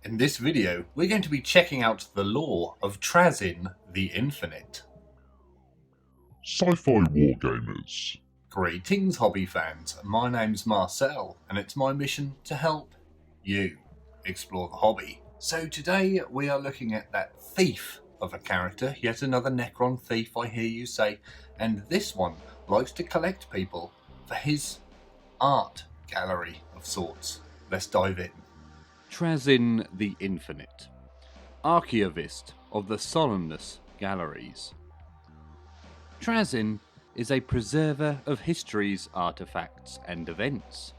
In this video, we're going to be checking out the lore of Trazyn the Infinite. Sci-Wargamers. Greetings, hobby fans. My name's Marcel, and it's my mission to help you explore the hobby. So today we are looking at that thief of a character, yet another Necron thief, I hear you say, and this one likes to collect people for his art gallery of sorts. Let's dive in. Trazyn the Infinite, archivist of the Solemnus Galleries. Trazyn is a preserver of history's artefacts and events.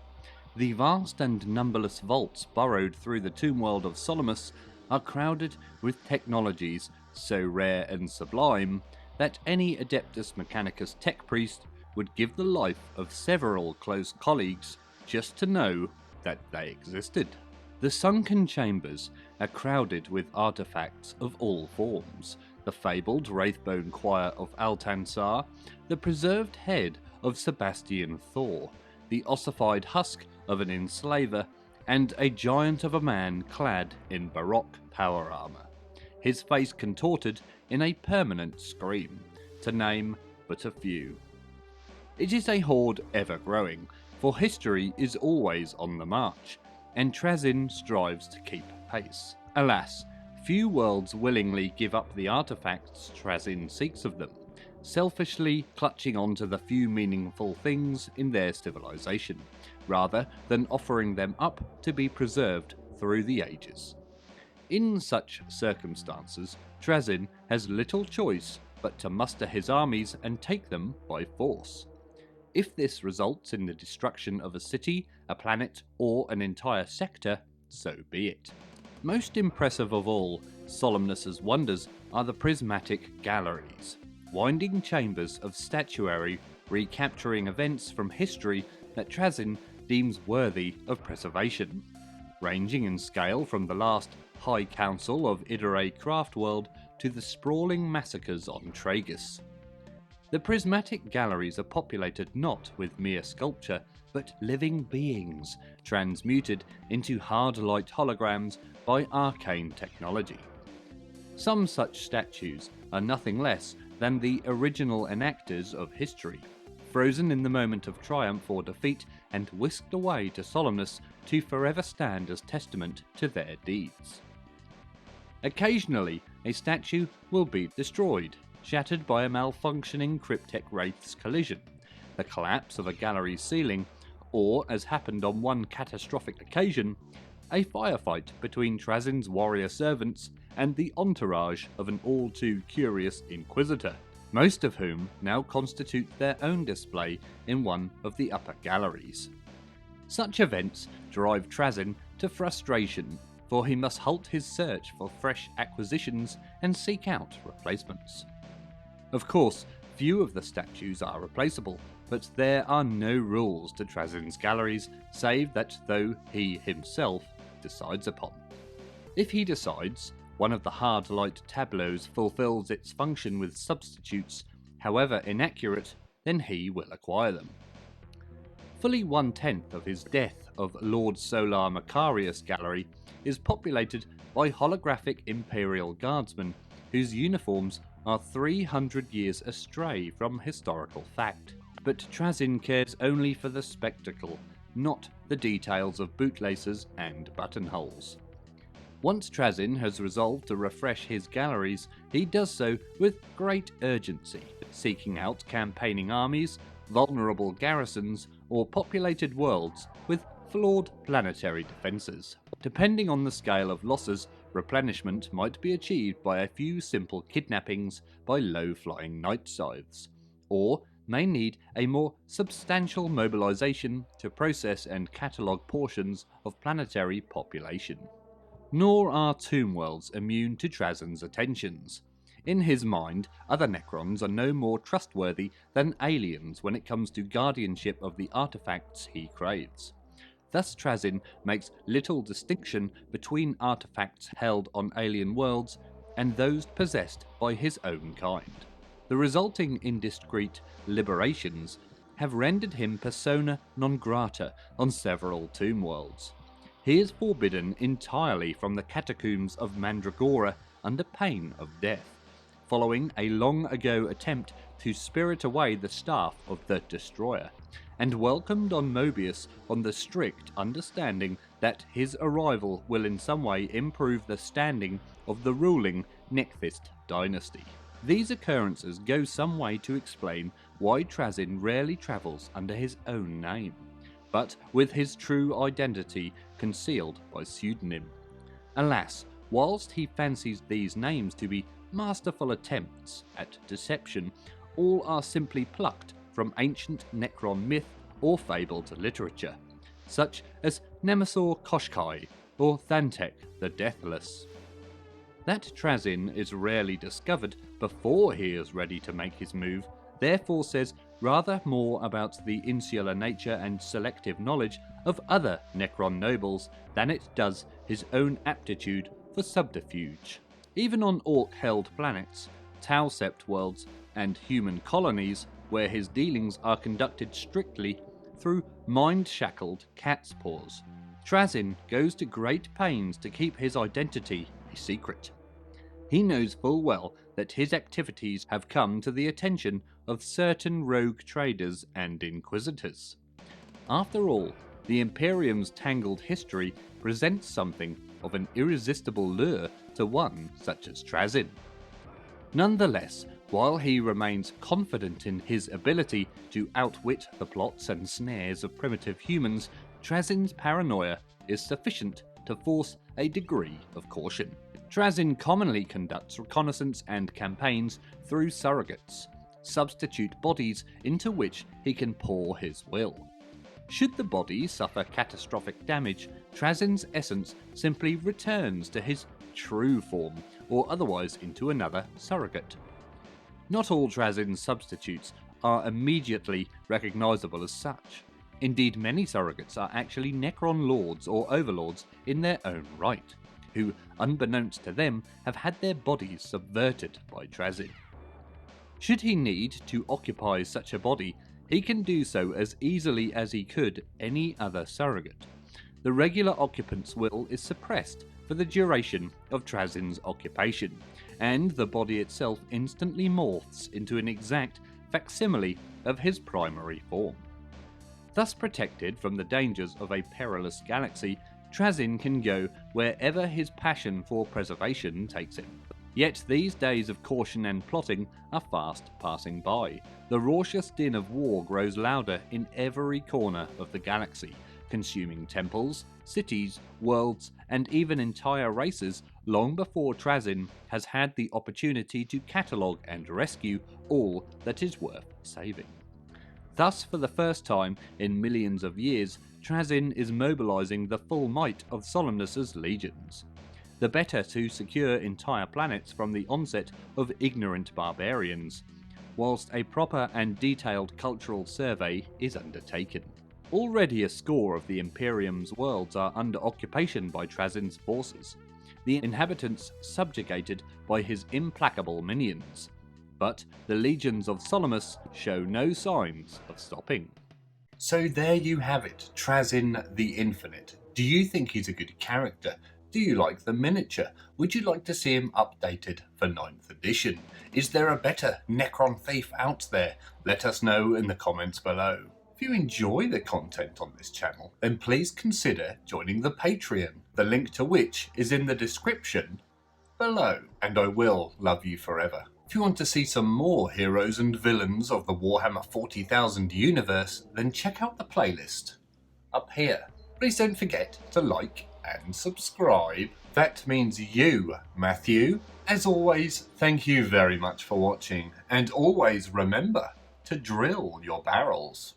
The vast and numberless vaults burrowed through the tomb world of Solemnus are crowded with technologies so rare and sublime that any Adeptus Mechanicus tech priest would give the life of several close colleagues just to know that they existed. The sunken chambers are crowded with artefacts of all forms: the fabled Wraithbone Choir of Altansar, the preserved head of Sebastian Thor, the ossified husk of an enslaver, and a giant of a man clad in Baroque power armour, his face contorted in a permanent scream, to name but a few. It is a hoard ever growing, for history is always on the march, and Trazyn strives to keep pace. Alas, few worlds willingly give up the artefacts Trazyn seeks of them, selfishly clutching onto the few meaningful things in their civilization, rather than offering them up to be preserved through the ages. In such circumstances, Trazyn has little choice but to muster his armies and take them by force. If this results in the destruction of a city, a planet, or an entire sector, so be it. Most impressive of all Solemnus's wonders are the prismatic galleries, winding chambers of statuary recapturing events from history that Trazyn deems worthy of preservation, ranging in scale from the last High Council of Idere Craftworld to the sprawling massacres on Tragus. The prismatic galleries are populated not with mere sculpture, but living beings, transmuted into hard light holograms by arcane technology. Some such statues are nothing less than the original enactors of history, frozen in the moment of triumph or defeat and whisked away to Solemnus to forever stand as testament to their deeds. Occasionally, a statue will be destroyed, shattered by a malfunctioning Cryptek Wraith's collision, the collapse of a gallery's ceiling, or, as happened on one catastrophic occasion, a firefight between Trazyn's warrior servants and the entourage of an all-too-curious Inquisitor, most of whom now constitute their own display in one of the upper galleries. Such events drive Trazyn to frustration, for he must halt his search for fresh acquisitions and seek out replacements. Of course, few of the statues are replaceable, but there are no rules to Trazyn's galleries save that though he himself decides upon. If he decides, one of the hard light tableaus fulfills its function with substitutes, however inaccurate, then he will acquire them. Fully 1/10 of his Death of Lord Solar Macarius gallery is populated by holographic Imperial Guardsmen whose uniforms are 300 years astray from historical fact. But Trazyn cares only for the spectacle, not the details of bootlaces and buttonholes. Once Trazyn has resolved to refresh his galleries, he does so with great urgency, seeking out campaigning armies, vulnerable garrisons, or populated worlds with flawed planetary defences. Depending on the scale of losses, replenishment might be achieved by a few simple kidnappings by low-flying night scythes, or may need a more substantial mobilization to process and catalogue portions of planetary population. Nor are tomb worlds immune to Trazyn's attentions. In his mind, other Necrons are no more trustworthy than aliens when it comes to guardianship of the artefacts he craves. Thus Trazyn makes little distinction between artefacts held on alien worlds and those possessed by his own kind. The resulting indiscreet liberations have rendered him persona non grata on several tomb worlds. he is forbidden entirely from the catacombs of Mandragora under pain of death, following a long-ago attempt to spirit away the staff of the Destroyer, and welcomed on Mobius on the strict understanding that his arrival will in some way improve the standing of the ruling Necfist dynasty. These occurrences go some way to explain why Trazyn rarely travels under his own name, but with his true identity concealed by pseudonym. Alas, whilst he fancies these names to be masterful attempts at deception, all are simply plucked from ancient Necron myth or fabled literature, such as Nemesis Koshkai or Thantek the Deathless. That Trazyn is rarely discovered before he is ready to make his move, therefore says rather more about the insular nature and selective knowledge of other Necron nobles than it does his own aptitude for subterfuge. Even on Orc-held planets, Tau Sept worlds, and human colonies, where his dealings are conducted strictly through mind-shackled cat's paws, Trazyn goes to great pains to keep his identity a secret. He knows full well that his activities have come to the attention of certain rogue traders and inquisitors. After all, the Imperium's tangled history presents something of an irresistible lure to one such as Trazyn. Nonetheless, while he remains confident in his ability to outwit the plots and snares of primitive humans, Trazyn's paranoia is sufficient to force a degree of caution. Trazyn commonly conducts reconnaissance and campaigns through surrogates, substitute bodies into which he can pour his will. Should the body suffer catastrophic damage, Trazyn's essence simply returns to his true form, or otherwise into another surrogate. Not all Trazyn's substitutes are immediately recognisable as such. Indeed, many surrogates are actually Necron lords or overlords in their own right, who, unbeknownst to them, have had their bodies subverted by Trazyn. Should he need to occupy such a body, he can do so as easily as he could any other surrogate. The regular occupant's will is suppressed for the duration of Trazyn's occupation, and the body itself instantly morphs into an exact facsimile of his primary form. Thus protected from the dangers of a perilous galaxy, Trazyn can go wherever his passion for preservation takes him. Yet these days of caution and plotting are fast passing by. The raucous din of war grows louder in every corner of the galaxy, consuming temples, cities, worlds, and even entire races long before Trazyn has had the opportunity to catalogue and rescue all that is worth saving. Thus, for the first time in millions of years, Trazyn is mobilising the full might of Solemnus's legions, the better to secure entire planets from the onset of ignorant barbarians, whilst a proper and detailed cultural survey is undertaken. Already a score of the Imperium's worlds are under occupation by Trazyn's forces, the inhabitants subjugated by his implacable minions, but the legions of Solemnus show no signs of stopping. So there you have it, Trazyn the Infinite. Do you think he's a good character? Do you like the miniature? Would you like to see him updated for 9th edition? Is there a better Necron thief out there? Let us know in the comments below. If you enjoy the content on this channel, then please consider joining the Patreon, the link to which is in the description below, and I will love you forever. If you want to see some more heroes and villains of the Warhammer 40,000 universe, then check out the playlist up here. Please don't forget to like and subscribe. That means you, Matthew. As always, thank you very much for watching, and always remember to drill your barrels.